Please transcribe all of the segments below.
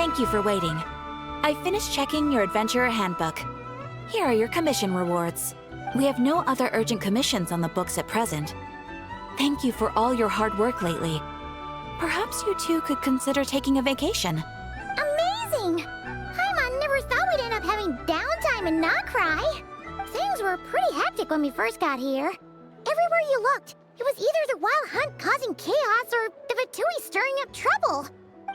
Thank you for waiting. I finished checking your adventurer handbook. Here are your commission rewards. We have no other urgent commissions on the books at present. Thank you for all your hard work lately. Perhaps you two could consider taking a vacation. Amazing! Paimon never thought we'd end up having downtime in Krai. Things were pretty hectic when we first got here. Everywhere you looked, it was either the wild hunt causing chaos or the Fatui stirring up trouble.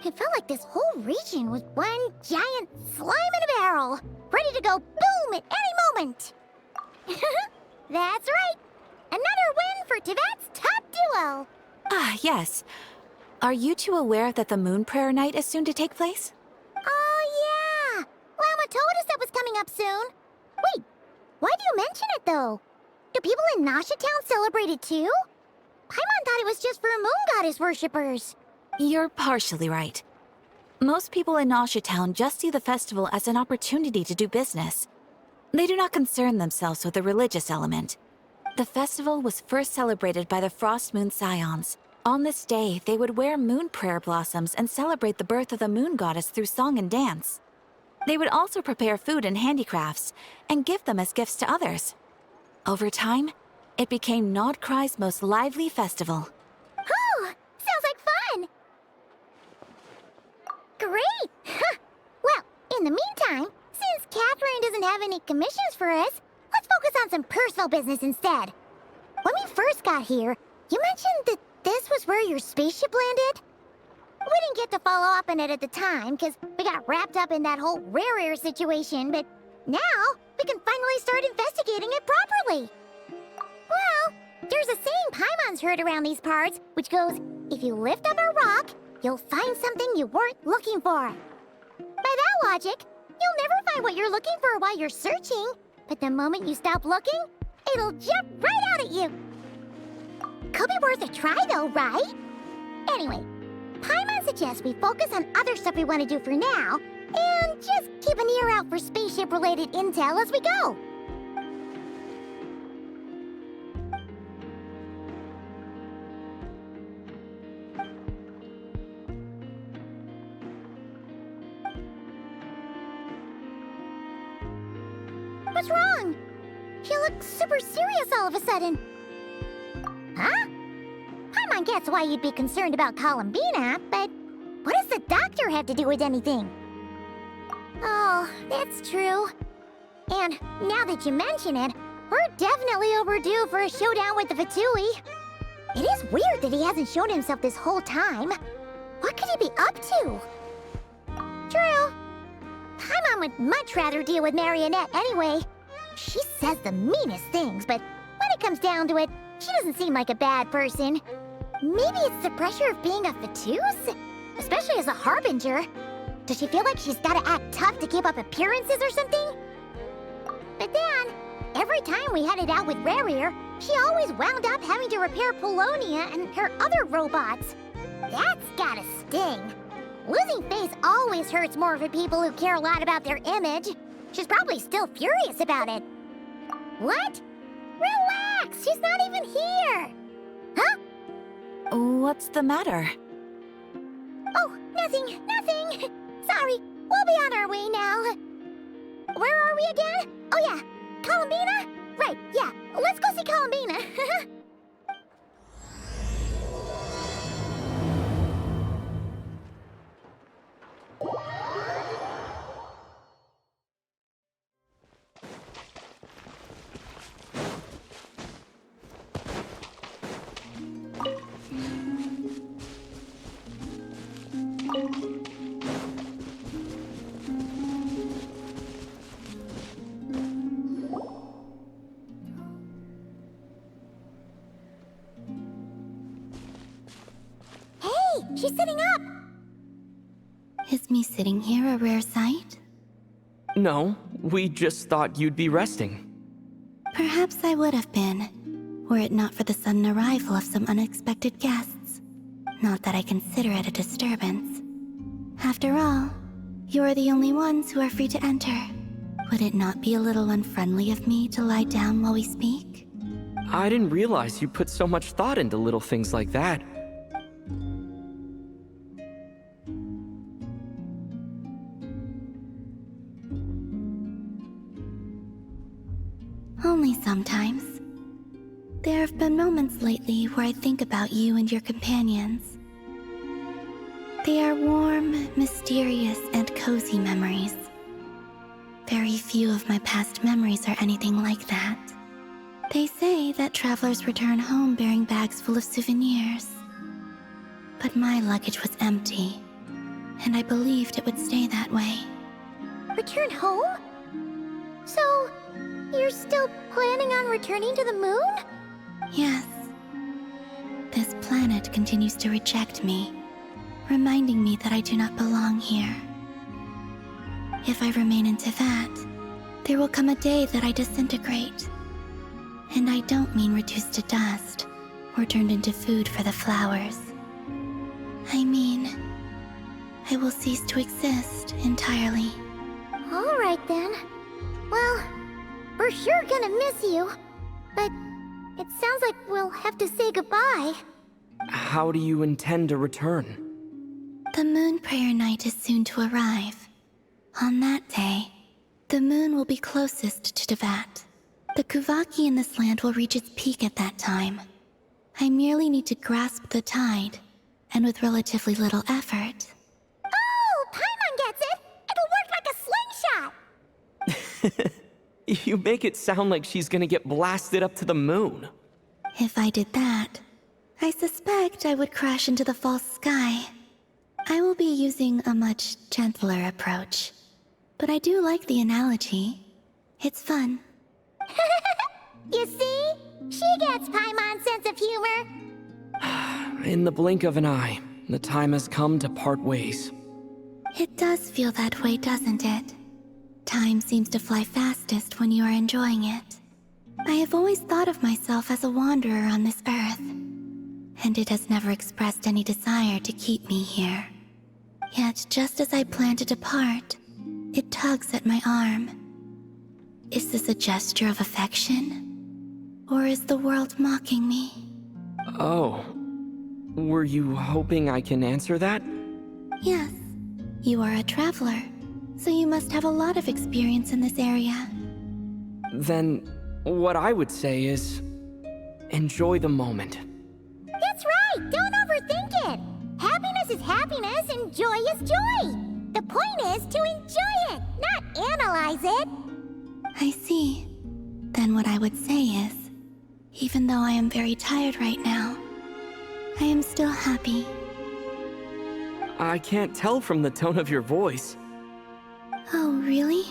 It felt like this whole region was one giant slime in a barrel, ready to go boom at any moment. That's right. Another win for Tibet's top duo. Ah, yes. Are you two aware that the Moon Prayer Night is soon to take place? Oh, yeah. Lama told us that was coming up soon. Wait, why do you mention it, though? Do people in Nasha Town celebrate it, too? Paimon thought it was just for Moon Goddess worshippers. You're partially right. Most people in Nasha Town just see the festival as an opportunity to do business. They do not concern themselves with the religious element. The festival was first celebrated by the Frost Moon Scions. On this day, they would wear moon prayer blossoms and celebrate the birth of the moon goddess through song and dance. They would also prepare food and handicrafts and give them as gifts to others. Over time, it became Nod Krai's most lively festival. Oh, sounds like fun! Great! Well, in the meantime, since Catherine doesn't have any commissions for us, let's focus on some personal business instead. When we first got here, you mentioned that this was where your spaceship landed? We didn't get to follow up on it at the time, because we got wrapped up in that whole rare air situation, but now we can finally start investigating it properly. Well, there's a saying Paimon's heard around these parts, which goes, if you lift up a rock, you'll find something you weren't looking for. By that logic, you'll never find what you're looking for while you're searching, but the moment you stop looking, it'll jump right out at you. Could be worth a try though, right? Anyway, Paimon suggests we focus on other stuff we want to do for now, and just keep an ear out for spaceship-related intel as we go. What's wrong? She looks super serious all of a sudden. Huh? Paimon gets why you'd be concerned about Columbina, but what does the doctor have to do with anything? Oh, that's true. And now that you mention it, we're definitely overdue for a showdown with the Fatui. It is weird that he hasn't shown himself this whole time. What could he be up to? True. Paimon would much rather deal with Marionette anyway. She says the meanest things, but when it comes down to it, she doesn't seem like a bad person. Maybe it's the pressure of being a Fatuse? Especially as a Harbinger. Does she feel like she's gotta act tough to keep up appearances or something? But then, every time we headed out with Rarier, she always wound up having to repair Polonia and her other robots. That's gotta sting. Losing face always hurts more for people who care a lot about their image. She's probably still furious about it. What? Relax, she's not even here. Huh? What's the matter? Oh, nothing. Sorry, we'll be on our way now. Where are we again? Oh yeah, Columbina? Right, yeah, let's go see Columbina. She's sitting up! Is me sitting here a rare sight? No, we just thought you'd be resting. Perhaps I would have been, were it not for the sudden arrival of some unexpected guests. Not that I consider it a disturbance. After all, you are the only ones who are free to enter. Would it not be a little unfriendly of me to lie down while we speak? I didn't realize you put so much thought into little things like that. Only sometimes. There have been moments lately where I think about you and your companions. They are warm, mysterious, and cozy memories. Very few of my past memories are anything like that. They say that travelers return home bearing bags full of souvenirs. But my luggage was empty, and I believed it would stay that way. Return home? So, you're still planning on returning to the moon? Yes. This planet continues to reject me, reminding me that I do not belong here. If I remain in Teyvat, there will come a day that I disintegrate. And I don't mean reduced to dust, or turned into food for the flowers. I mean, I will cease to exist entirely. Alright then. Well, we're sure gonna miss you. But it sounds like we'll have to say goodbye. How do you intend to return? The moon prayer night is soon to arrive. On that day, the moon will be closest to Teyvat. The Kuvaki in this land will reach its peak at that time. I merely need to grasp the tide, and with relatively little effort. Oh, Paimon gets it! It'll work like a slingshot! You make it sound like she's gonna get blasted up to the moon. If I did that, I suspect I would crash into the false sky. I will be using a much gentler approach. But I do like the analogy. It's fun. You see? She gets Paimon's sense of humor. In the blink of an eye, the time has come to part ways. It does feel that way, doesn't it? Time seems to fly fastest when you are enjoying it. I have always thought of myself as a wanderer on this earth, and it has never expressed any desire to keep me here. Yet, just as I plan to depart, it tugs at my arm. Is this a gesture of affection? Or is the world mocking me? Oh. Were you hoping I can answer that? Yes. You are a traveler, so you must have a lot of experience in this area. Then, what I would say is, enjoy the moment. That's right! Don't overthink it! Happiness is happiness and joy is joy! The point is to enjoy it, not analyze it! I see. Then what I would say is, even though I am very tired right now, I am still happy. I can't tell from the tone of your voice. Oh, really?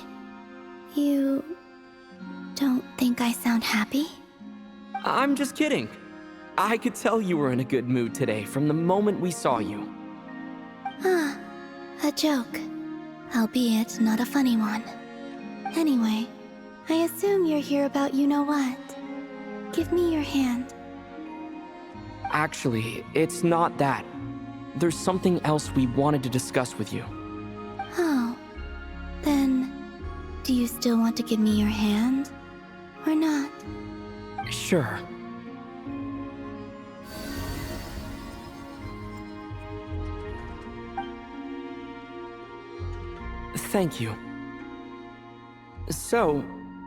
You don't think I sound happy? I'm just kidding. I could tell you were in a good mood today from the moment we saw you. Ah, a joke. Albeit not a funny one. Anyway, I assume you're here about you-know-what. Give me your hand. Actually, it's not that. There's something else we wanted to discuss with you. Oh. Then, do you still want to give me your hand? Or not? Sure. Thank you. So,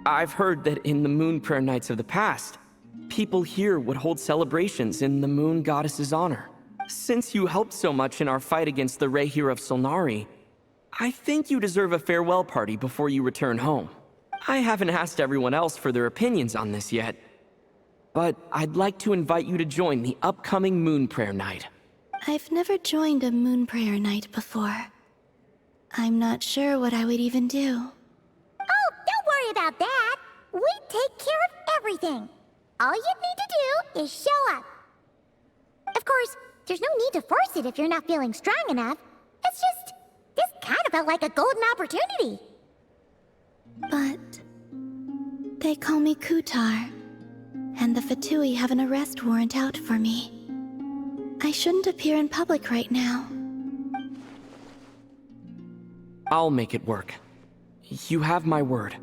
I've heard that in the Moon Prayer Nights of the past, people here would hold celebrations in the Moon Goddess's honor. Since you helped so much in our fight against the Rehir of Solnari, I think you deserve a farewell party before you return home. I haven't asked everyone else for their opinions on this yet, but I'd like to invite you to join the upcoming Moon Prayer Night. I've never joined a moon prayer night before. I'm not sure what I would even do. Oh, don't worry about that! We take care of everything! All you need to do is show up. Of course, there's no need to force it if you're not feeling strong enough. It's just, this kind of felt like a golden opportunity. But they call me Kutar, and the Fatui have an arrest warrant out for me. I shouldn't appear in public right now. I'll make it work. You have my word.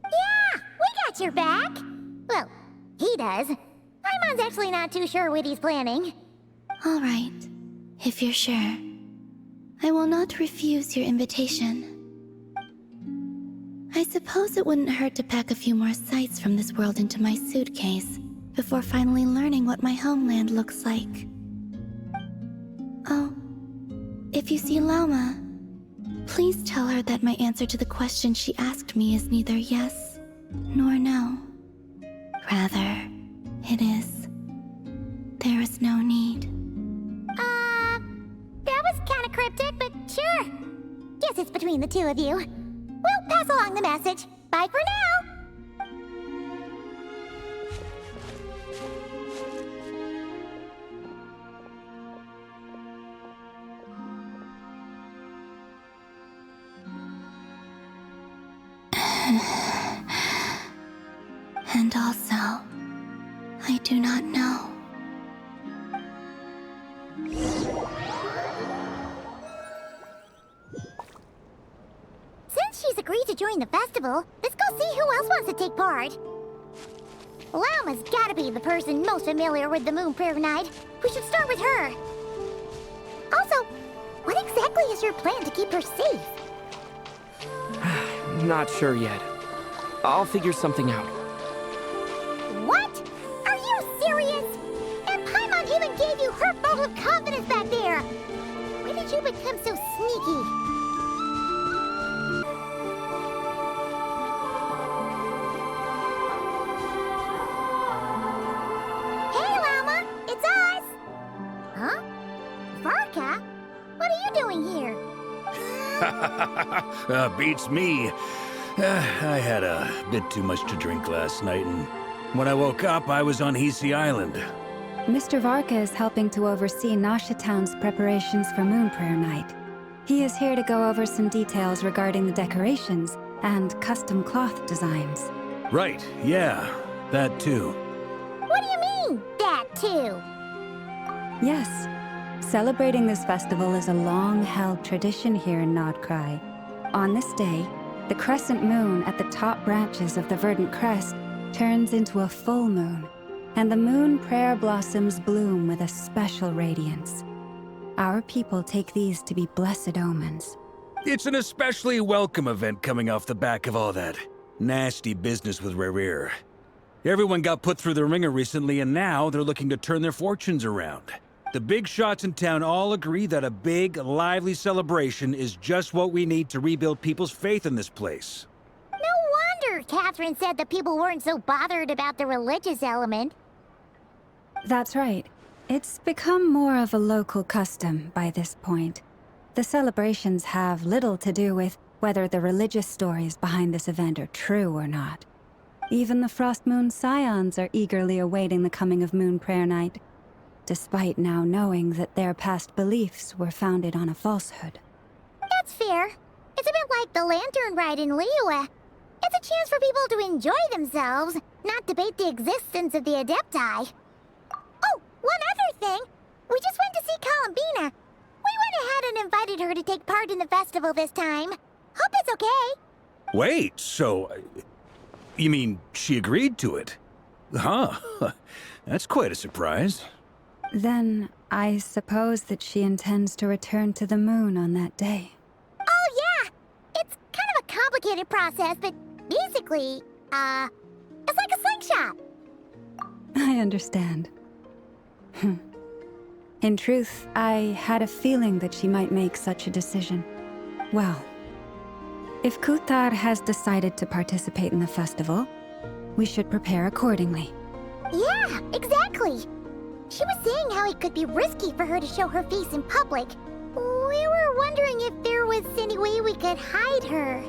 Yeah, we got your back. Well, he does. Paimon's actually not too sure what he's planning. All right, if you're sure. I will not refuse your invitation. I suppose it wouldn't hurt to pack a few more sights from this world into my suitcase before finally learning what my homeland looks like. Oh, if you see Llama, please tell her that my answer to the question she asked me is neither yes nor no. Rather, it is. There is no need. That was kinda cryptic, but sure. Guess it's between the two of you. We'll pass along the message. Bye for now! And also, I do not know. Since she's agreed to join the festival, let's go see who else wants to take part. Llama's gotta be the person most familiar with the Moon Prayer Night. We should start with her. Also, what exactly is your plan to keep her safe? Not sure yet. I'll figure something out. What? Are you serious? And Paimon even gave you her vote of confidence back there. When did you become so sneaky? Hey, Llama! It's us! Huh? Varka? What are you doing here? Beats me. I had a bit too much to drink last night, and when I woke up, I was on Hisi Island. Mr. Varka is helping to oversee Nasha Town's preparations for Moon Prayer Night. He is here to go over some details regarding the decorations and custom cloth designs. Right, yeah, that too. What do you mean, that too? Yes, celebrating this festival is a long-held tradition here in Krai. On this day, the crescent moon at the top branches of the verdant crest turns into a full moon, and the moon prayer blossoms bloom with a special radiance. Our people take these to be blessed omens. It's an especially welcome event coming off the back of all that nasty business with Rare. Everyone got put through the ringer recently, and now they're looking to turn their fortunes around. The big shots in town all agree that a big, lively celebration is just what we need to rebuild people's faith in this place. No wonder Catherine said that people weren't so bothered about the religious element. That's right. It's become more of a local custom by this point. The celebrations have little to do with whether the religious stories behind this event are true or not. Even the Frost Moon Scions are eagerly awaiting the coming of Moon Prayer Night, despite now knowing that their past beliefs were founded on a falsehood. That's fair. It's a bit like the lantern ride in Liyue. It's a chance for people to enjoy themselves, not debate the existence of the Adepti. Oh, one other thing! We just went to see Columbina. We went ahead and invited her to take part in the festival this time. Hope it's okay. Wait, so... you mean she agreed to it? Huh. That's quite a surprise. Then, I suppose that she intends to return to the moon on that day. Oh, yeah! It's kind of a complicated process, but basically, it's like a slingshot. I understand. In truth, I had a feeling that she might make such a decision. Well, if Kuthar has decided to participate in the festival, we should prepare accordingly. Yeah, exactly. She was saying how it could be risky for her to show her face in public. We were wondering if there was any way we could hide her.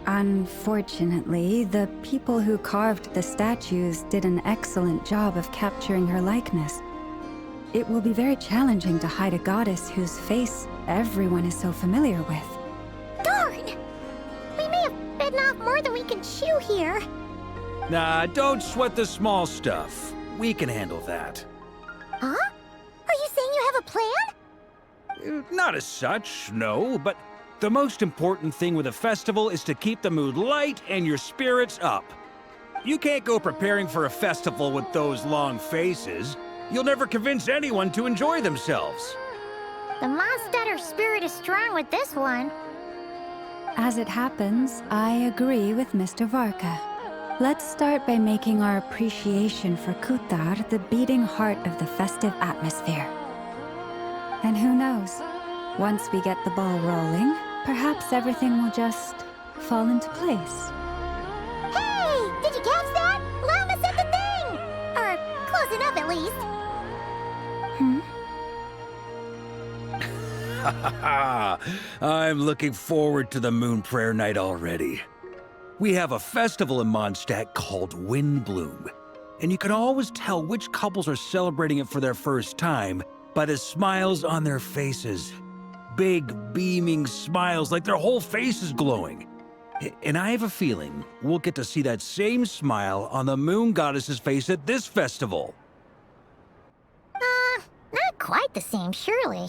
Unfortunately, the people who carved the statues did an excellent job of capturing her likeness. It will be very challenging to hide a goddess whose face everyone is so familiar with. Darn! We may have bitten off more than we can chew here. Nah, don't sweat the small stuff. We can handle that. Huh? Are you saying you have a plan? Not as such, no, but the most important thing with a festival is to keep the mood light and your spirits up. You can't go preparing for a festival with those long faces. You'll never convince anyone to enjoy themselves. The Mondstatter spirit is strong with this one. As it happens, I agree with Mr. Varka. Let's start by making our appreciation for Kutar the beating heart of the festive atmosphere. And who knows? Once we get the ball rolling, perhaps everything will just fall into place. Hey! Did you catch that? Llama said the thing! Or close enough, at least. I'm looking forward to the Moon Prayer Night already. We have a festival in Mondstadt called Windbloom, and you can always tell which couples are celebrating it for their first time by the smiles on their faces. Big, beaming smiles like their whole face is glowing. And I have a feeling we'll get to see that same smile on the Moon Goddess's face at this festival. Not quite the same, surely.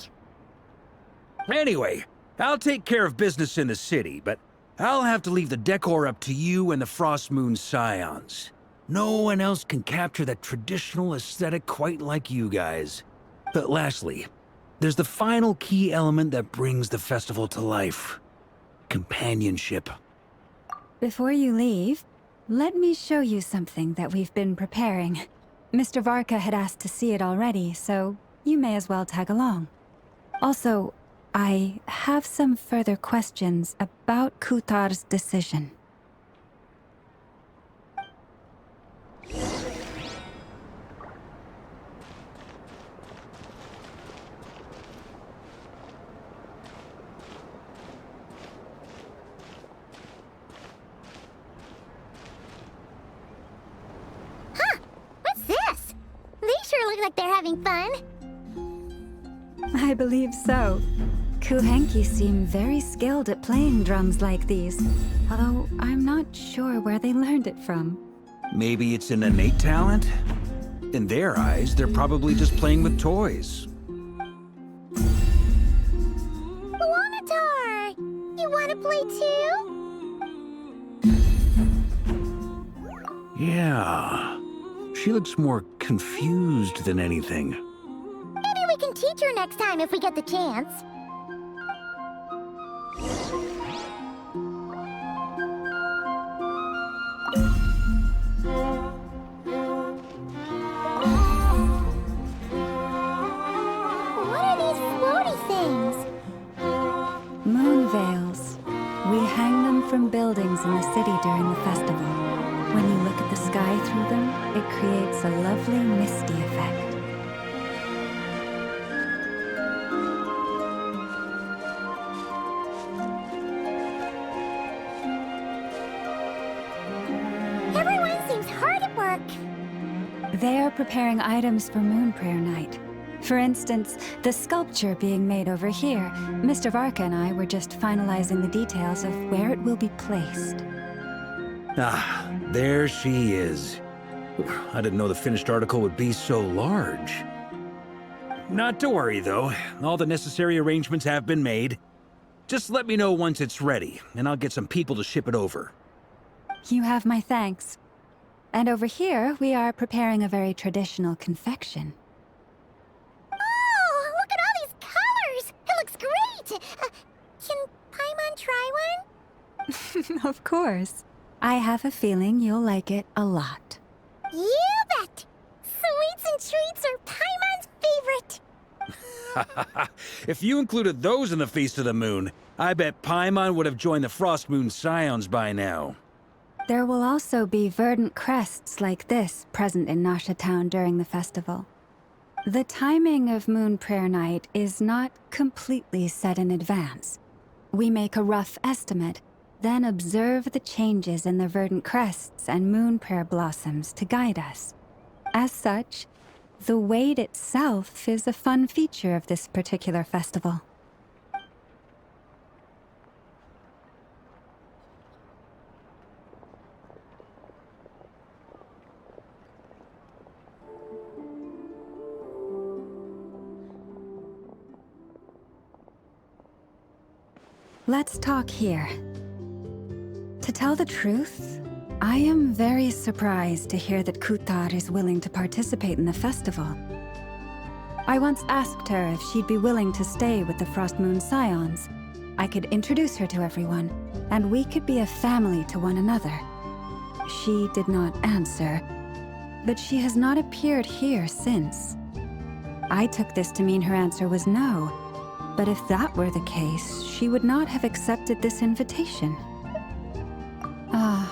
Anyway, I'll take care of business in the city, but I'll have to leave the decor up to you and the Frost Moon Scions. No one else can capture that traditional aesthetic quite like you guys. But lastly, there's the final key element that brings the festival to life. Companionship. Before you leave, let me show you something that we've been preparing. Mr. Varka had asked to see it already, so you may as well tag along. Also, I have some further questions about Kutar's decision. What's this? They sure look like they're having fun. I believe so. Kuhenki seem very skilled at playing drums like these, although I'm not sure where they learned it from. Maybe it's an innate talent? In their eyes, they're probably just playing with toys. Luanatar! You wanna play too? Yeah. She looks more confused than anything. Maybe we can teach her next time if we get the chance. What are these floaty things? Moon veils. We hang them from buildings in the city during the festival. When you look at the sky through them, it creates a lovely misty effect. Everyone seems hard at work. They are preparing items for Moon Prayer Night. For instance, the sculpture being made over here. Mr. Varka and I were just finalizing the details of where it will be placed. Ah, there she is. I didn't know the finished article would be so large. Not to worry, though. All the necessary arrangements have been made. Just let me know once it's ready, and I'll get some people to ship it over. You have my thanks. And over here, we are preparing a very traditional confection. Oh, look at all these colors! It looks great! Can Paimon try one? Of course. I have a feeling you'll like it a lot. You bet! Sweets and treats are Paimon's favorite! If you included those in the Feast of the Moon, I bet Paimon would have joined the Frost Moon Scions by now. There will also be verdant crests like this present in Nasha Town during the festival. The timing of Moon Prayer Night is not completely set in advance. We make a rough estimate, then observe the changes in the verdant crests and moon prayer blossoms to guide us. As such, the wait itself is a fun feature of this particular festival. Let's talk here. To tell the truth, I am very surprised to hear that Kutar is willing to participate in the festival. I once asked her if she'd be willing to stay with the Frost Moon Scions. I could introduce her to everyone, and we could be a family to one another. She did not answer, but she has not appeared here since. I took this to mean her answer was no, but if that were the case, she would not have accepted this invitation. Ah,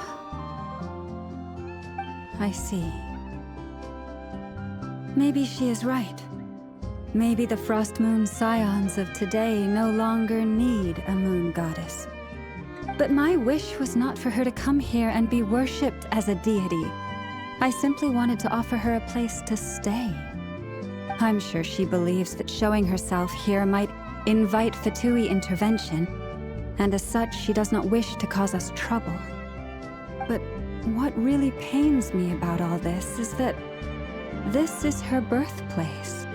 I see. Maybe she is right. Maybe the Frost Moon Scions of today no longer need a moon goddess. But my wish was not for her to come here and be worshipped as a deity. I simply wanted to offer her a place to stay. I'm sure she believes that showing herself here might invite Fatui intervention, and as such, she does not wish to cause us trouble. But what really pains me about all this is that this is her birthplace.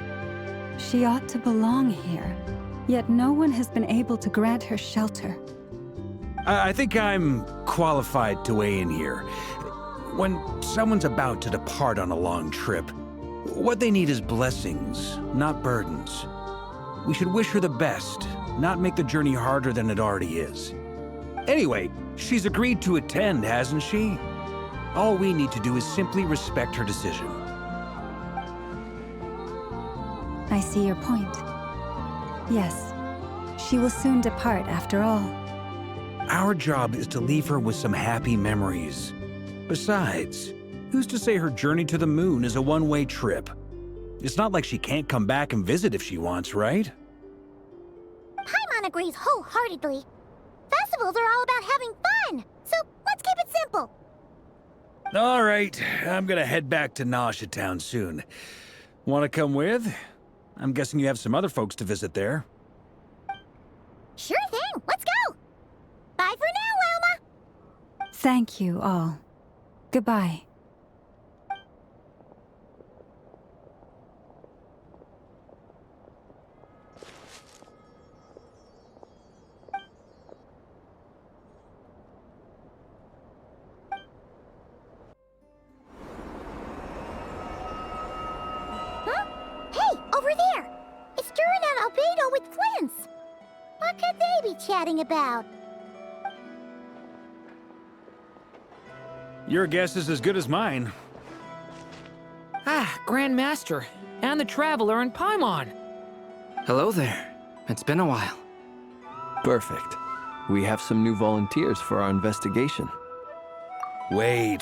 She ought to belong here, yet no one has been able to grant her shelter. I think I'm qualified to weigh in here. When someone's about to depart on a long trip, what they need is blessings, not burdens. We should wish her the best, not make the journey harder than it already is. Anyway, she's agreed to attend, hasn't she? All we need to do is simply respect her decision. I see your point. Yes, she will soon depart after all. Our job is to leave her with some happy memories. Besides, who's to say her journey to the moon is a one-way trip? It's not like she can't come back and visit if she wants, right? Paimon agrees wholeheartedly. Festivals are all about having fun, so let's keep it simple. All right, I'm gonna head back to Nausea Town soon. Want to come with? I'm guessing you have some other folks to visit there. Sure thing, let's go! Bye for now, Wilma! Thank you all. Goodbye. Huh? Hey, over there! It's Durin and Albedo with Flints! What could they be chatting about? Your guess is as good as mine. Ah, Grand Master, and the Traveler and Paimon. Hello there. It's been a while. Perfect. We have some new volunteers for our investigation. Wait,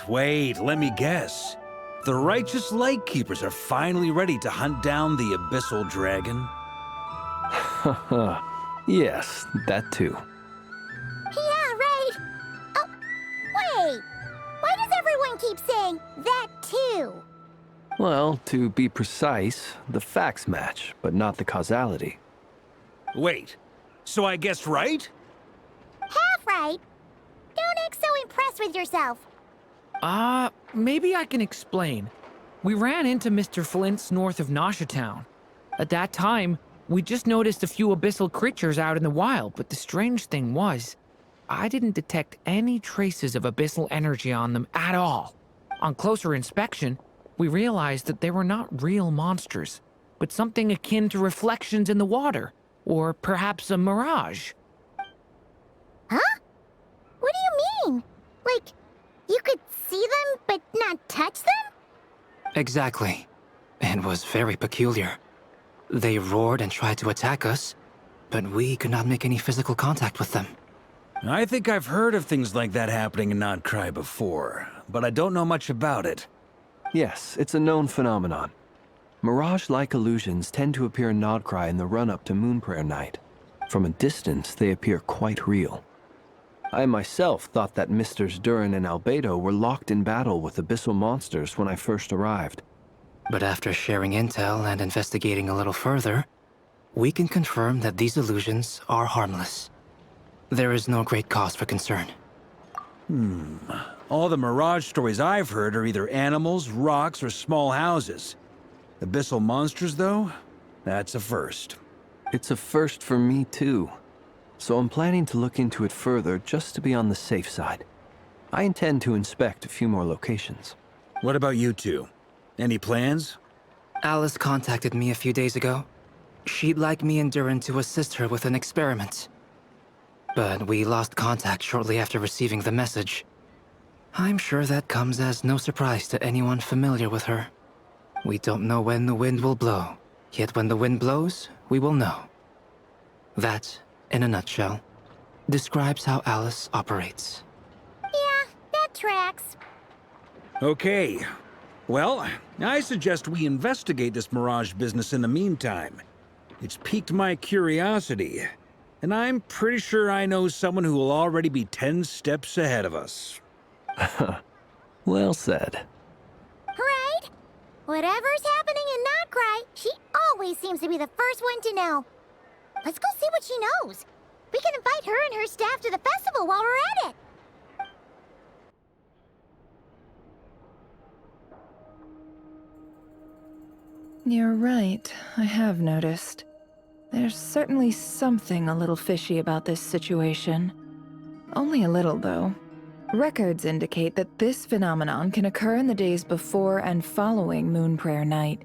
let me guess. The righteous Lightkeepers are finally ready to hunt down the Abyssal Dragon? Haha. Yes, that too. Yeah, right! Oh, wait! Why does everyone keep saying that too? Well, to be precise, the facts match, but not the causality. Wait, so I guessed right? Half right! Don't act so impressed with yourself. Maybe I can explain. We ran into Mr. Flint's north of Nausea Town. At that time, we just noticed a few abyssal creatures out in the wild, but the strange thing was, I didn't detect any traces of abyssal energy on them at all. On closer inspection, we realized that they were not real monsters, but something akin to reflections in the water, or perhaps a mirage. Huh? What do you mean? Like, you could see them but not touch them? Exactly. It was very peculiar. They roared and tried to attack us, but we could not make any physical contact with them. I think I've heard of things like that happening in Not Cry before, but I don't know much about it. Yes, it's a known phenomenon. Mirage-like illusions tend to appear in Nodcry in the run-up to Moonprayer Night. From a distance, they appear quite real. I myself thought that Misters Durin and Albedo were locked in battle with abyssal monsters when I first arrived. But after sharing intel and investigating a little further, we can confirm that these illusions are harmless. There is no great cause for concern. All the Mirage stories I've heard are either animals, rocks, or small houses. Abyssal monsters, though? That's a first. It's a first for me, too. So I'm planning to look into it further just to be on the safe side. I intend to inspect a few more locations. What about you two? Any plans? Alice contacted me a few days ago. She'd like me and Durin to assist her with an experiment. but we lost contact shortly after receiving the message. I'm sure that comes as no surprise to anyone familiar with her. We don't know when the wind will blow, yet when the wind blows, we will know. That, in a nutshell, describes how Alice operates. Yeah, that tracks. Okay. Well, I suggest we investigate this Mirage business in the meantime. It's piqued my curiosity, and I'm pretty sure I know someone who will already be 10 steps ahead of us. Well said. Right? Whatever's happening in Not Cry, she always seems to be the first one to know. Let's go see what she knows. We can invite her and her staff to the festival while we're at it. You're right, I have noticed. There's certainly something a little fishy about this situation. Only a little, though. Records indicate that this phenomenon can occur in the days before and following Moon Prayer Night.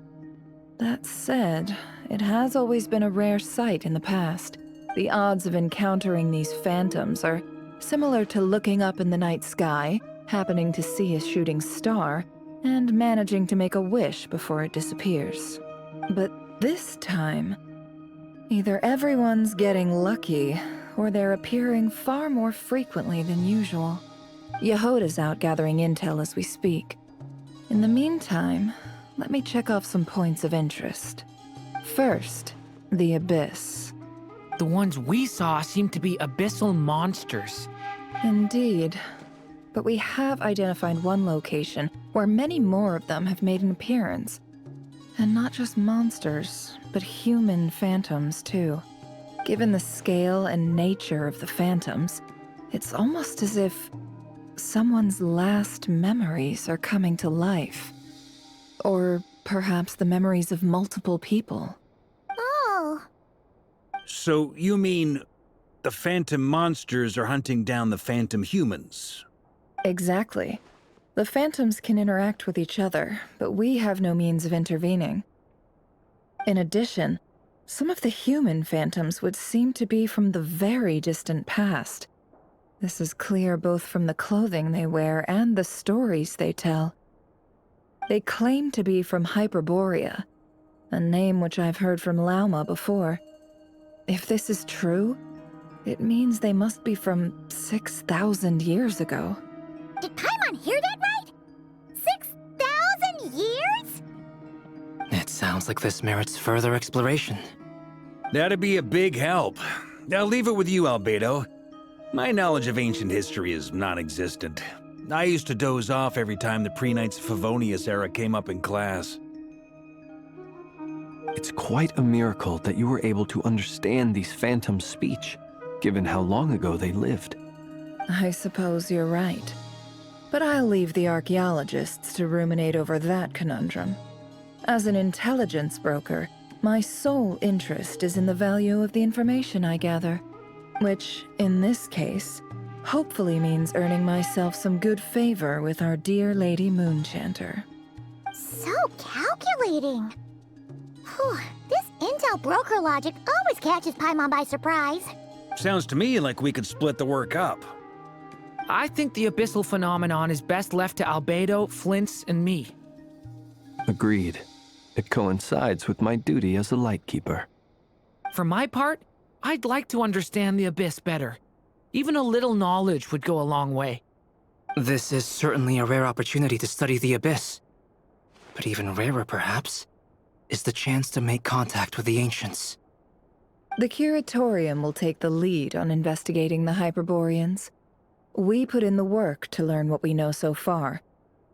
That said, it has always been a rare sight in the past. The odds of encountering these phantoms are similar to looking up in the night sky, happening to see a shooting star, and managing to make a wish before it disappears. But this time, either everyone's getting lucky, or they're appearing far more frequently than usual. Yehoda's out gathering intel as we speak. In the meantime, let me check off some points of interest. First, the Abyss. The ones we saw seem to be abyssal monsters. Indeed. But we have identified one location where many more of them have made an appearance. And not just monsters, but human phantoms, too. Given the scale and nature of the phantoms, it's almost as if someone's last memories are coming to life. Or perhaps the memories of multiple people. Oh. So you mean the phantom monsters are hunting down the phantom humans? Exactly. The phantoms can interact with each other, but we have no means of intervening. In addition, some of the human phantoms would seem to be from the very distant past. This is clear both from the clothing they wear and the stories they tell. They claim to be from Hyperborea, a name which I've heard from Lauma before. If this is true, it means they must be from 6,000 years ago. Did Paimon hear that right? 6,000 years? It sounds like this merits further exploration. That'd be a big help. I'll leave it with you, Albedo. My knowledge of ancient history is non-existent. I used to doze off every time the pre-Knights Favonius era came up in class. It's quite a miracle that you were able to understand these phantoms' speech, given how long ago they lived. I suppose you're right. But I'll leave the archaeologists to ruminate over that conundrum. As an intelligence broker, my sole interest is in the value of the information I gather, which, in this case, hopefully means earning myself some good favor with our dear Lady Moonchanter. So calculating. Whew, this intel broker logic always catches Paimon by surprise. Sounds to me like we could split the work up. I think the abyssal phenomenon is best left to Albedo, Flint's, and me. Agreed. It coincides with my duty as a lightkeeper. For my part, I'd like to understand the Abyss better. Even a little knowledge would go a long way. This is certainly a rare opportunity to study the Abyss. But even rarer, perhaps, is the chance to make contact with the Ancients. The Curatorium will take the lead on investigating the Hyperboreans. We put in the work to learn what we know so far.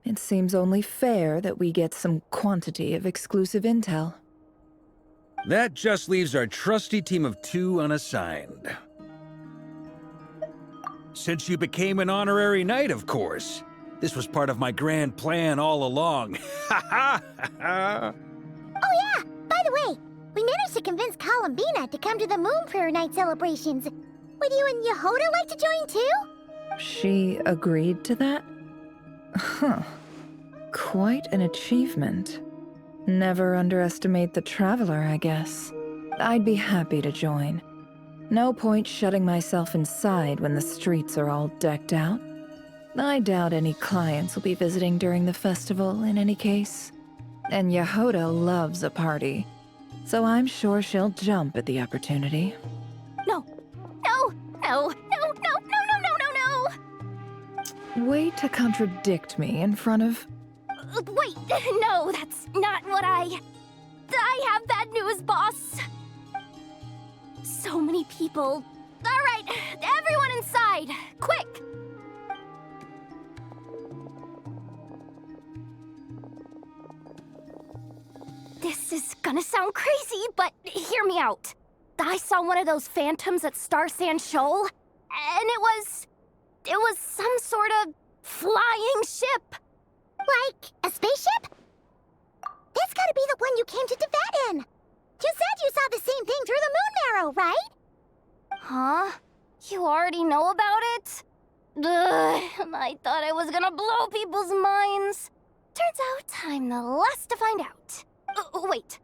It seems only fair that we get some quantity of exclusive intel. That just leaves our trusty team of 2 unassigned. Since you became an honorary knight, of course. This was part of my grand plan all along. Ha ha ha! Oh yeah, by the way, we managed to convince Columbina to come to the Moon Prayer Night celebrations. Would you and Yehoda like to join too? She agreed to that? Huh. Quite an achievement. Never underestimate the traveler, I guess. I'd be happy to join. No point shutting myself inside when the streets are all decked out. I doubt any clients will be visiting during the festival in any case. And Yehoda loves a party, so I'm sure she'll jump at the opportunity. No. No. No. No. No. No. No. No. No. No. Way to contradict me in front of... Wait. No, that's not what I have bad news, boss. So many people. All right, everyone inside, quick. This is gonna sound crazy, but hear me out. I saw one of those phantoms at Star Sand Shoal, and it was some sort of flying ship. Like a spaceship? That's gotta be the one you came to Tibet in. You said you saw the same thing through the moon marrow, right? Huh? You already know about it? Ugh, I thought I was gonna blow people's minds. Turns out I'm the last to find out. Wait,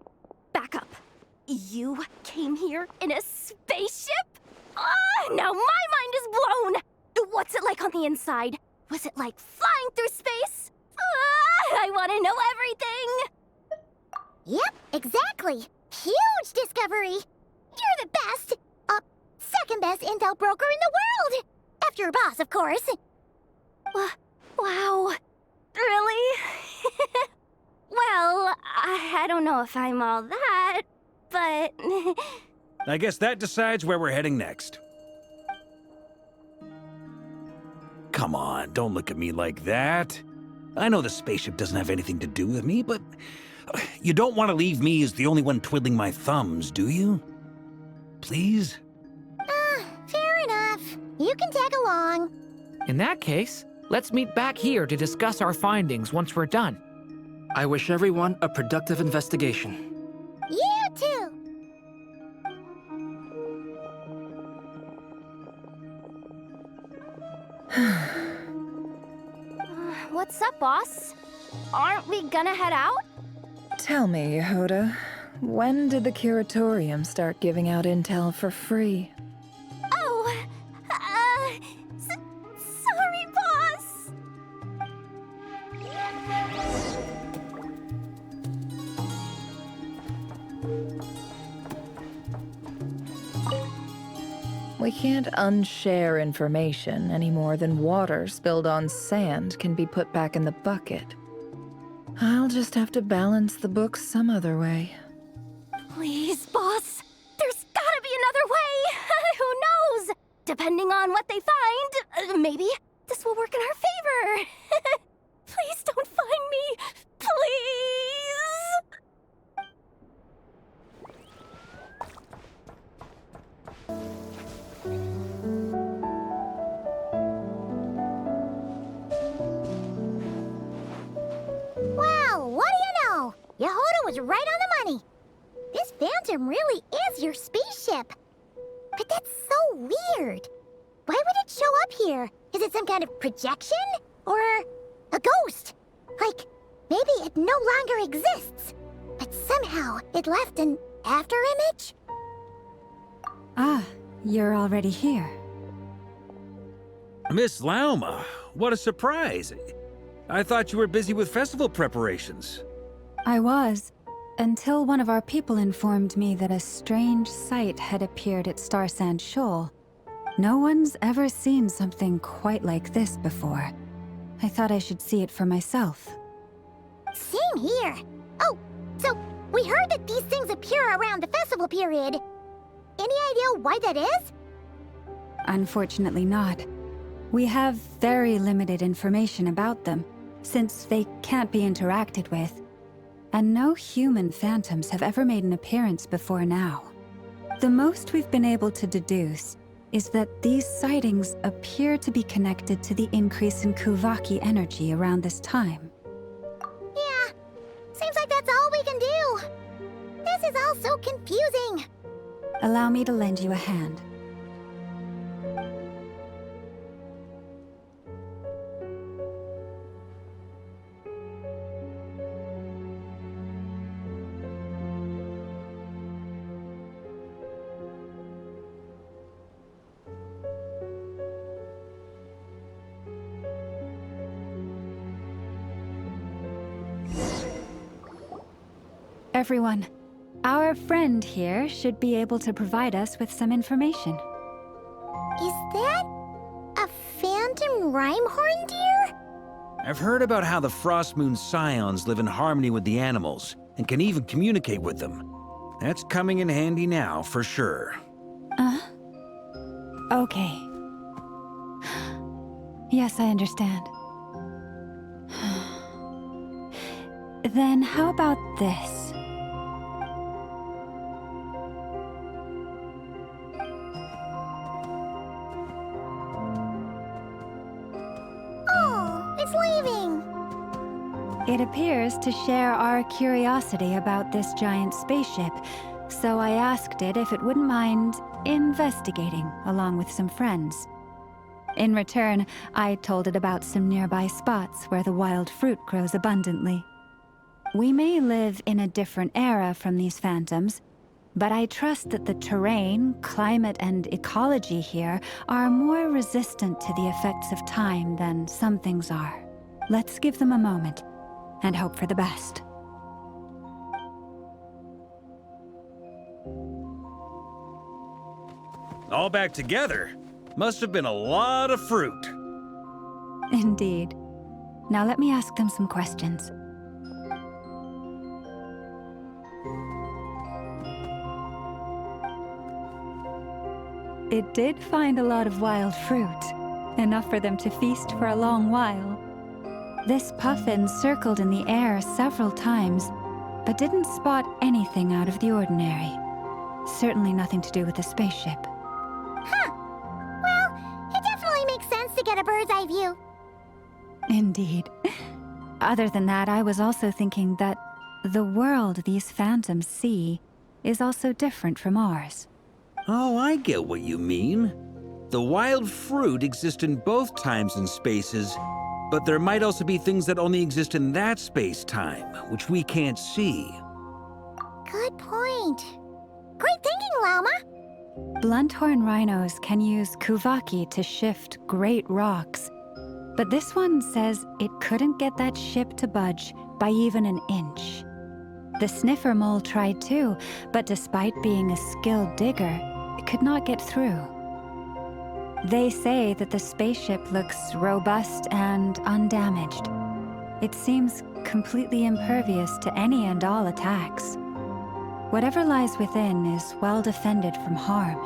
back up. You came here in a spaceship? Now my mind is blown! What's it like on the inside? Was it like flying through space? I want to know everything! Yep, exactly. Huge discovery. You're the best, second best intel broker in the world. After your boss, of course. Wow. Really? Well, I don't know if I'm all that, but... I guess that decides where we're heading next. Come on, don't look at me like that. I know the spaceship doesn't have anything to do with me, but you don't want to leave me as the only one twiddling my thumbs, do you? Please? Fair enough. You can tag along. In that case, let's meet back here to discuss our findings once we're done. I wish everyone a productive investigation. You too. What's up, boss? Aren't we gonna head out? Tell me, Yehoda, when did the Curatorium start giving out intel for free? Oh, sorry, boss. We can't unshare information any more than water spilled on sand can be put back in the bucket. I'll just have to balance the books some other way. Please, boss. There's gotta be another way. Who knows? Depending on what they find, maybe this will work in our favor. Please don't find me. Please. Well, what do you know? Yehoda was right on the money. This phantom really is your spaceship. But that's so weird. Why would it show up here? Is it some kind of projection? Or a ghost? Like, maybe it no longer exists, but somehow it left an afterimage? Ah, you're already here. Miss Lauma, what a surprise. I thought you were busy with festival preparations. I was, until one of our people informed me that a strange sight had appeared at Star Sand Shoal. No one's ever seen something quite like this before. I thought I should see it for myself. Same here. Oh, so we heard that these things appear around the festival period. Any idea why that is? Unfortunately not. We have very limited information about them, since they can't be interacted with. And no human phantoms have ever made an appearance before now. The most we've been able to deduce is that these sightings appear to be connected to the increase in Kuvaki energy around this time. Yeah, seems like that's all we can do. This is all so confusing. Allow me to lend you a hand. Everyone, our friend here should be able to provide us with some information. Is that a phantom rhymehorn deer? I've heard about how the Frostmoon Scions live in harmony with the animals and can even communicate with them. That's coming in handy now, for sure. Okay. Yes, I understand. Then how about this? Oh, it's leaving. It appears to share our curiosity about this giant spaceship, so I asked it if it wouldn't mind investigating along with some friends. In return, I told it about some nearby spots where the wild fruit grows abundantly. We may live in a different era from these phantoms, but I trust that the terrain, climate, and ecology here are more resistant to the effects of time than some things are. Let's give them a moment and hope for the best. All back together? Must have been a lot of fruit. Indeed. Now let me ask them some questions. It did find a lot of wild fruit, enough for them to feast for a long while. This puffin circled in the air several times, but didn't spot anything out of the ordinary. Certainly nothing to do with the spaceship. Huh. Well, it definitely makes sense to get a bird's eye view. Indeed. Other than that, I was also thinking that the world these phantoms see is also different from ours. Oh, I get what you mean. The wild fruit exist in both times and spaces, but there might also be things that only exist in that space-time, which we can't see. Good point. Great thinking, Llama. Blunthorn rhinos can use kuvaki to shift great rocks, but this one says it couldn't get that ship to budge by even an inch. The sniffer mole tried too, but despite being a skilled digger, it could not get through. They say that the spaceship looks robust and undamaged. It seems completely impervious to any and all attacks. Whatever lies within is well defended from harm.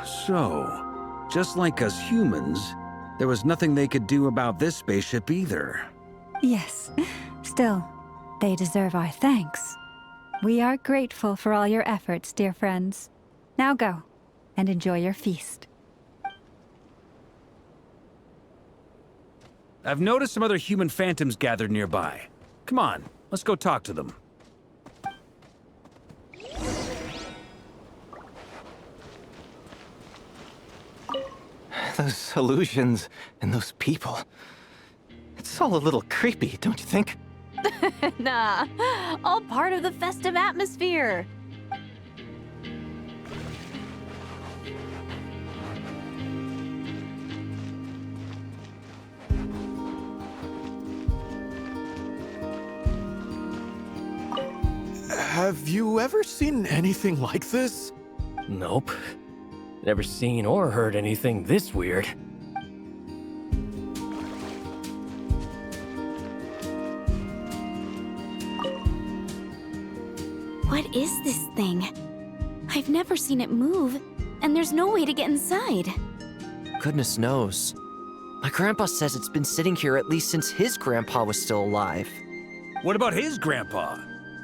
So, just like us humans, there was nothing they could do about this spaceship either. Yes. Still, they deserve our thanks. We are grateful for all your efforts, dear friends. Now go, and enjoy your feast. I've noticed some other human phantoms gathered nearby. Come on, let's go talk to them. Those illusions and those people. It's all a little creepy, don't you think? Nah, all part of the festive atmosphere. Have you ever seen anything like this? Nope. Never seen or heard anything this weird. What is this thing? I've never seen it move, and there's no way to get inside. Goodness knows. My grandpa says it's been sitting here at least since his grandpa was still alive. What about his grandpa?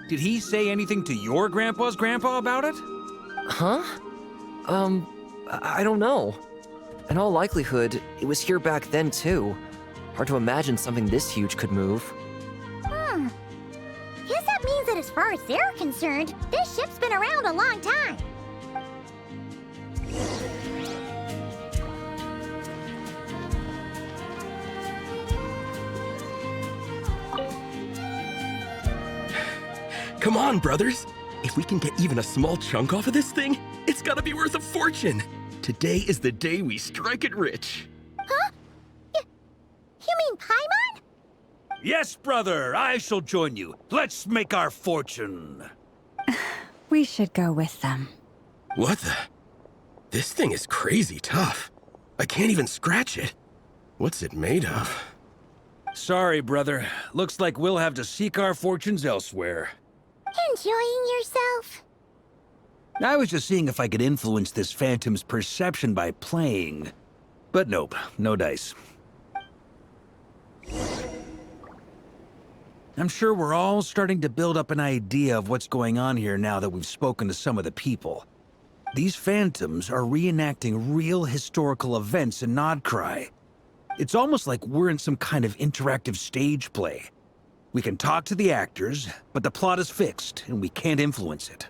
Did he say anything to your grandpa's grandpa about it? Huh? I don't know. In all likelihood, it was here back then too. Hard to imagine something this huge could move. Guess that means that as far as they're concerned, this ship's been around a long time. Come on, brothers. If we can get even a small chunk off of this thing, it's gotta be worth a fortune. Today is the day we strike it rich. Huh? You mean Paimon? Yes, brother, I shall join you. Let's make our fortune. We should go with them. What the? This thing is crazy tough. I can't even scratch it. What's it made of? Sorry, brother. Looks like we'll have to seek our fortunes elsewhere. Enjoying yourself? I was just seeing if I could influence this phantom's perception by playing. But nope, no dice. I'm sure we're all starting to build up an idea of what's going on here now that we've spoken to some of the people. These phantoms are reenacting real historical events in Nodkrai. It's almost like we're in some kind of interactive stage play. We can talk to the actors, but the plot is fixed, and we can't influence it.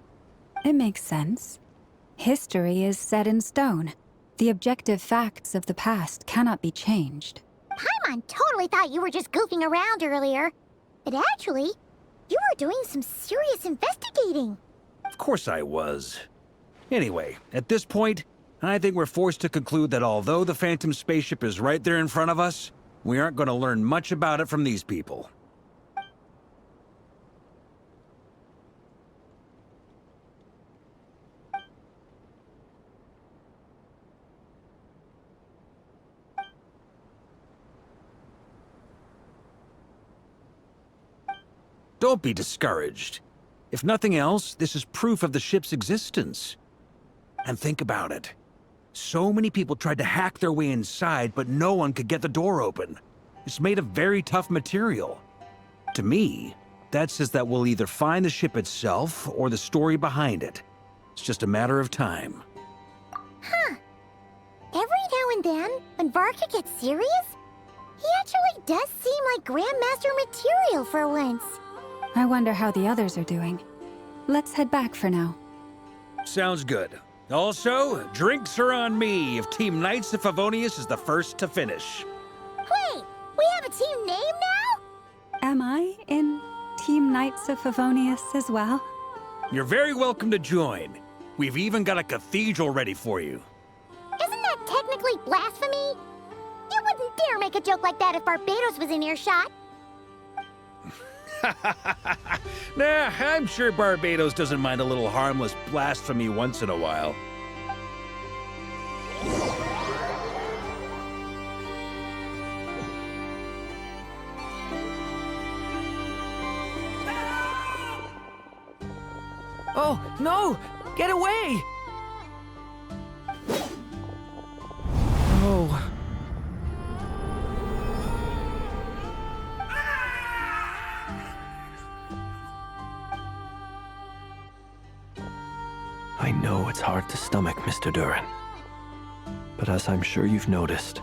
It makes sense. History is set in stone. The objective facts of the past cannot be changed. Paimon totally thought you were just goofing around earlier. But actually, you were doing some serious investigating. Of course I was. Anyway, at this point, I think we're forced to conclude that although the Phantom spaceship is right there in front of us, we aren't going to learn much about it from these people. Don't be discouraged. If nothing else, this is proof of the ship's existence. And think about it. So many people tried to hack their way inside, but no one could get the door open. It's made of very tough material. To me, that says that we'll either find the ship itself or the story behind it. It's just a matter of time. Huh. Every now and then, when Varka gets serious, he actually does seem like Grandmaster material for once. I wonder how the others are doing. Let's head back for now. Sounds good. Also, drinks are on me if Team Knights of Favonius is the first to finish. Wait, we have a team name now? Am I in Team Knights of Favonius as well? You're very welcome to join. We've even got a cathedral ready for you. Isn't that technically blasphemy? You wouldn't dare make a joke like that if Barbados was in earshot. Nah, I'm sure Barbados doesn't mind a little harmless blasphemy once in a while. Oh, no! Get away! Oh. I know it's hard to stomach, Mr. Durin. But as I'm sure you've noticed,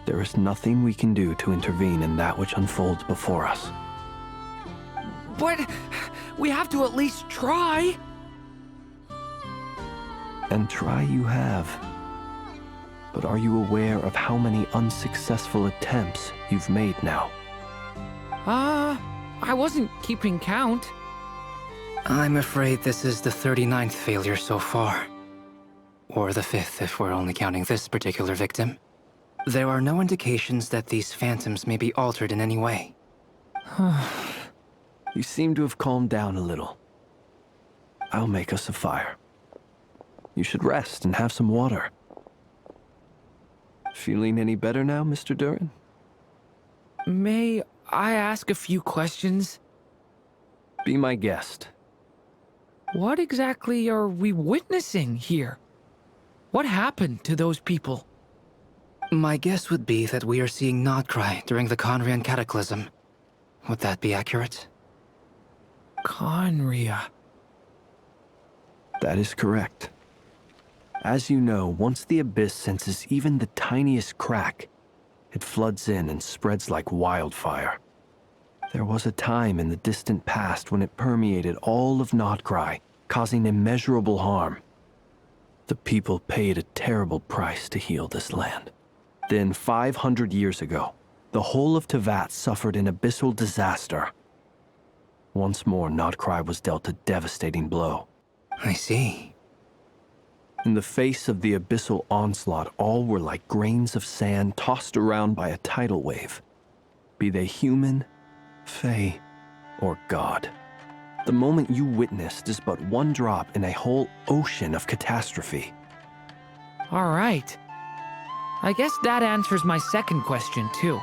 there is nothing we can do to intervene in that which unfolds before us. But we have to at least try. And try you have. But are you aware of how many unsuccessful attempts you've made now? I wasn't keeping count. I'm afraid this is the 39th failure so far. Or the 5th if we're only counting this particular victim. There are no indications that these phantoms may be altered in any way. You seem to have calmed down a little. I'll make us a fire. You should rest and have some water. Feeling any better now, Mr. Durin? May I ask a few questions? Be my guest. What exactly are we witnessing here? What happened to those people? My guess would be that we are seeing Nodkrai during the Conrian Cataclysm. Would that be accurate? Conria. That is correct. As you know, once the Abyss senses even the tiniest crack, it floods in and spreads like wildfire. There was a time in the distant past when it permeated all of Nodkrai, causing immeasurable harm. The people paid a terrible price to heal this land. Then, 500 years ago, the whole of Teyvat suffered an abyssal disaster. Once more, Nodkrai was dealt a devastating blow. I see. In the face of the abyssal onslaught, all were like grains of sand tossed around by a tidal wave. Be they human, Fae, or God. The moment you witnessed is but one drop in a whole ocean of catastrophe. All right. I guess that answers my second question, too.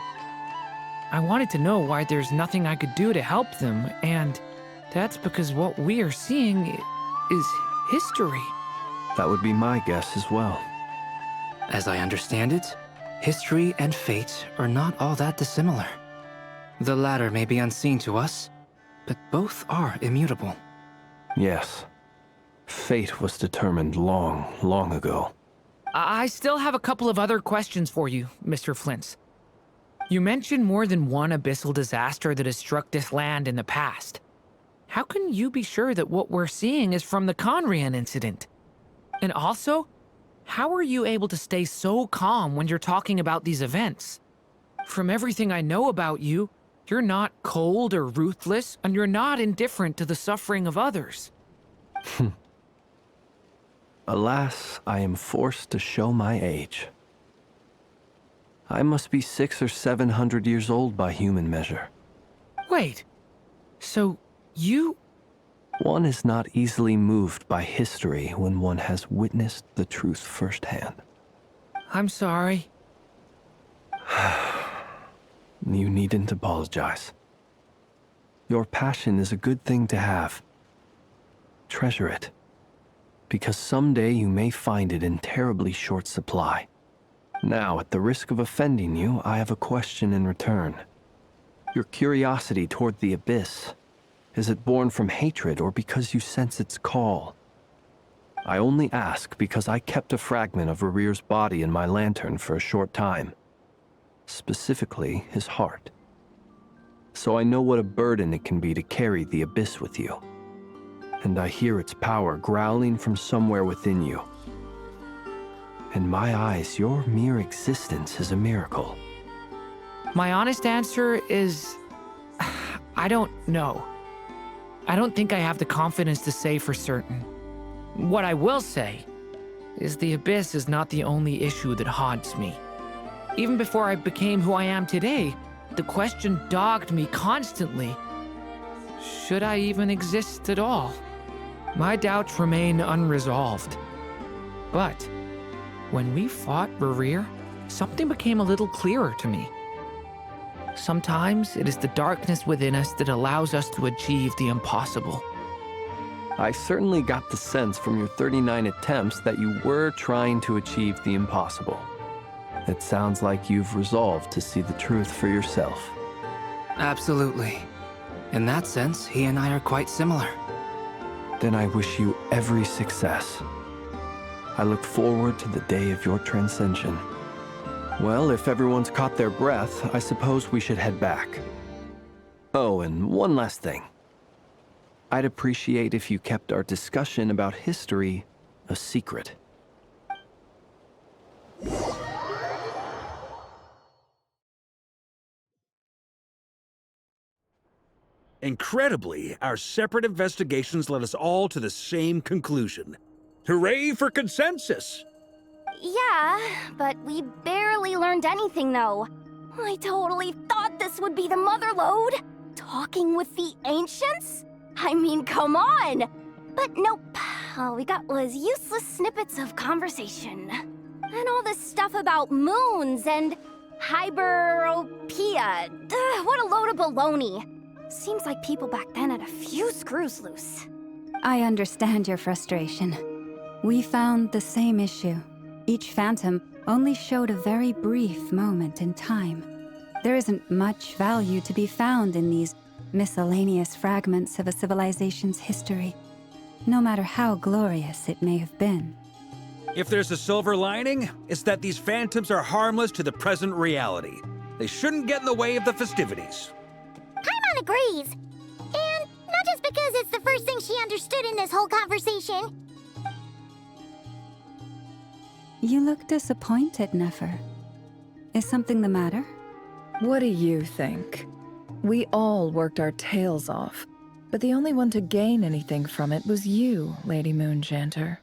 I wanted to know why there's nothing I could do to help them, and that's because what we are seeing is history. That would be my guess as well. As I understand it, history and fate are not all that dissimilar. The latter may be unseen to us, but both are immutable. Yes. Fate was determined long, long ago. I still have a couple of other questions for you, Mr. Flint's. You mentioned more than one abyssal disaster that has struck this land in the past. How can you be sure that what we're seeing is from the Conrian incident? And also, how are you able to stay so calm when you're talking about these events? From everything I know about you, you're not cold or ruthless, and you're not indifferent to the suffering of others. Alas, I am forced to show my age. I must be 600 or 700 years old by human measure. Wait, so you... One is not easily moved by history when one has witnessed the truth firsthand. I'm sorry. You needn't apologize. Your passion is a good thing to have. Treasure it, because someday you may find it in terribly short supply. Now, at the risk of offending you, I have a question in return. Your curiosity toward the Abyss, is it born from hatred or because you sense its call? I only ask because I kept a fragment of Rerear's body in my lantern for a short time. Specifically, his heart. So I know what a burden it can be to carry the Abyss with you. And I hear its power growling from somewhere within you. In my eyes, your mere existence is a miracle. My honest answer is... I don't know. I don't think I have the confidence to say for certain. What I will say is the Abyss is not the only issue that haunts me. Even before I became who I am today, the question dogged me constantly. Should I even exist at all? My doubts remain unresolved. But when we fought Rerear, something became a little clearer to me. Sometimes it is the darkness within us that allows us to achieve the impossible. I certainly got the sense from your 39 attempts that you were trying to achieve the impossible. It sounds like you've resolved to see the truth for yourself. Absolutely. In that sense, he and I are quite similar. Then I wish you every success. I look forward to the day of your transcension. Well, if everyone's caught their breath, I suppose we should head back. Oh, and one last thing. I'd appreciate if you kept our discussion about history a secret. Incredibly, our separate investigations led us all to the same conclusion. Hooray for consensus! Yeah, but we barely learned anything, though. I totally thought this would be the mother lode. Talking with the ancients? I mean, come on! But nope. All we got was useless snippets of conversation. And all this stuff about moons and hyperopia. What a load of baloney. Seems like people back then had a few screws loose. I understand your frustration. We found the same issue. Each phantom only showed a very brief moment in time. There isn't much value to be found in these miscellaneous fragments of a civilization's history, no matter how glorious it may have been. If there's a silver lining, it's that these phantoms are harmless to the present reality. They shouldn't get in the way of the festivities. Paimon agrees. And not just because it's the first thing she understood in this whole conversation. You look disappointed, Nefer. Is something the matter? What do you think? We all worked our tails off, but the only one to gain anything from it was you, Lady Moonjanter.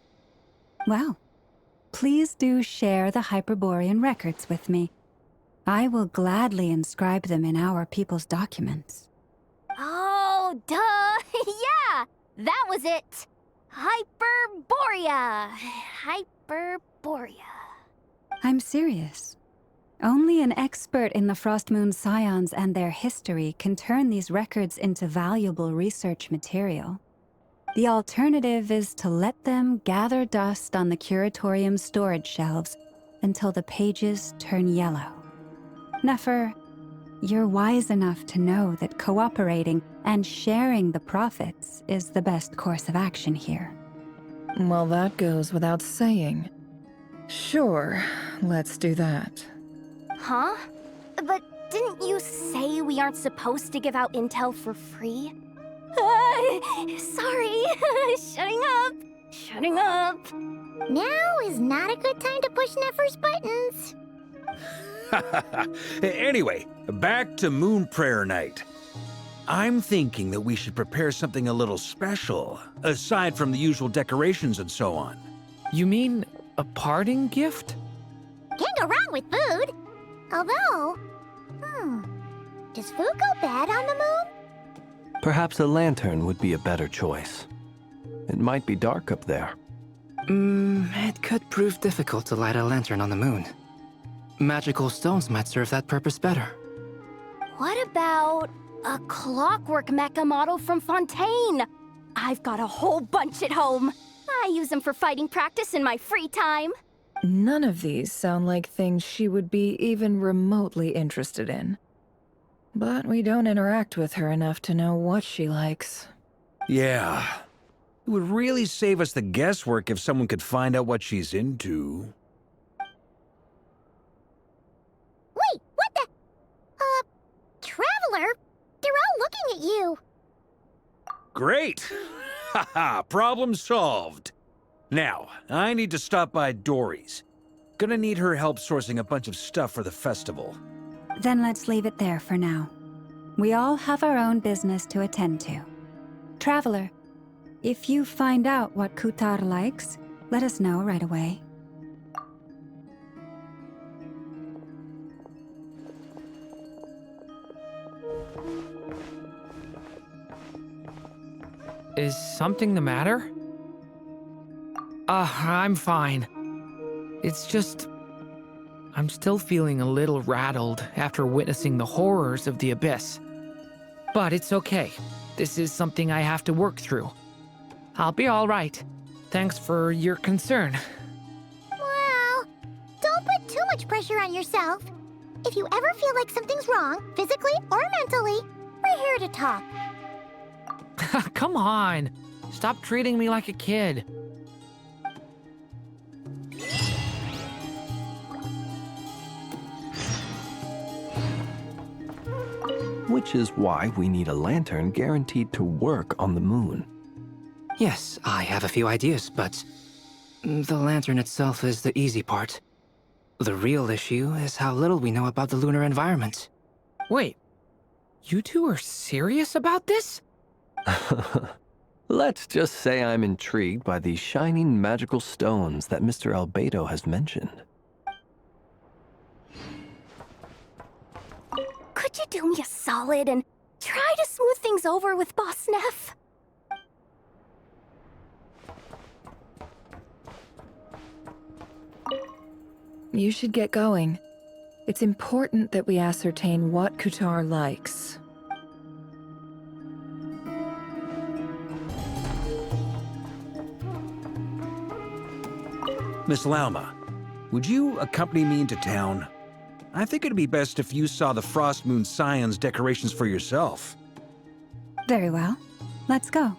Well, please do share the Hyperborean records with me. I will gladly inscribe them in our people's documents. Oh, duh! Yeah! That was it! Hyperborea! Hyperborea. I'm serious. Only an expert in the Frost Moon Scions and their history can turn these records into valuable research material. The alternative is to let them gather dust on the Curatorium's storage shelves until the pages turn yellow. Nefer, you're wise enough to know that cooperating and sharing the profits is the best course of action here. Well, that goes without saying. Sure, let's do that. Huh? But didn't you say we aren't supposed to give out intel for free? Sorry. Shutting up. Now is not a good time to push Nefer's buttons. Anyway, back to Moon Prayer Night. I'm thinking that we should prepare something a little special, aside from the usual decorations and so on. You mean a parting gift? Can't go wrong with food. Although, does food go bad on the moon? Perhaps a lantern would be a better choice. It might be dark up there. It could prove difficult to light a lantern on the moon. Magical stones might serve that purpose better. What about a clockwork mecha model from Fontaine? I've got a whole bunch at home. I use them for fighting practice in my free time. None of these sound like things she would be even remotely interested in. But we don't interact with her enough to know what she likes. Yeah. It would really save us the guesswork if someone could find out what she's into. Wait, what the? Traveler? They're all looking at you. Great! Haha, problem solved. Now, I need to stop by Dory's. Gonna need her help sourcing a bunch of stuff for the festival. Then let's leave it there for now. We all have our own business to attend to. Traveler, if you find out what Kutar likes, let us know right away. Is something the matter? I'm fine. It's just... I'm still feeling a little rattled after witnessing the horrors of the Abyss. But it's okay. This is something I have to work through. I'll be all right. Thanks for your concern. Well, don't put too much pressure on yourself. If you ever feel like something's wrong, physically or mentally, we're here to talk. Come on. Stop treating me like a kid. Which is why we need a lantern guaranteed to work on the moon. Yes, I have a few ideas, but the lantern itself is the easy part. The real issue is how little we know about the lunar environment. Wait, you two are serious about this? Let's just say I'm intrigued by these shining magical stones that Mr. Albedo has mentioned. Could you do me a solid and try to smooth things over with Boss Neff? You should get going. It's important that we ascertain what Kutar likes. Miss Lauma, would you accompany me into town? I think it'd be best if you saw the Frost Moon Scions decorations for yourself. Very well. Let's go.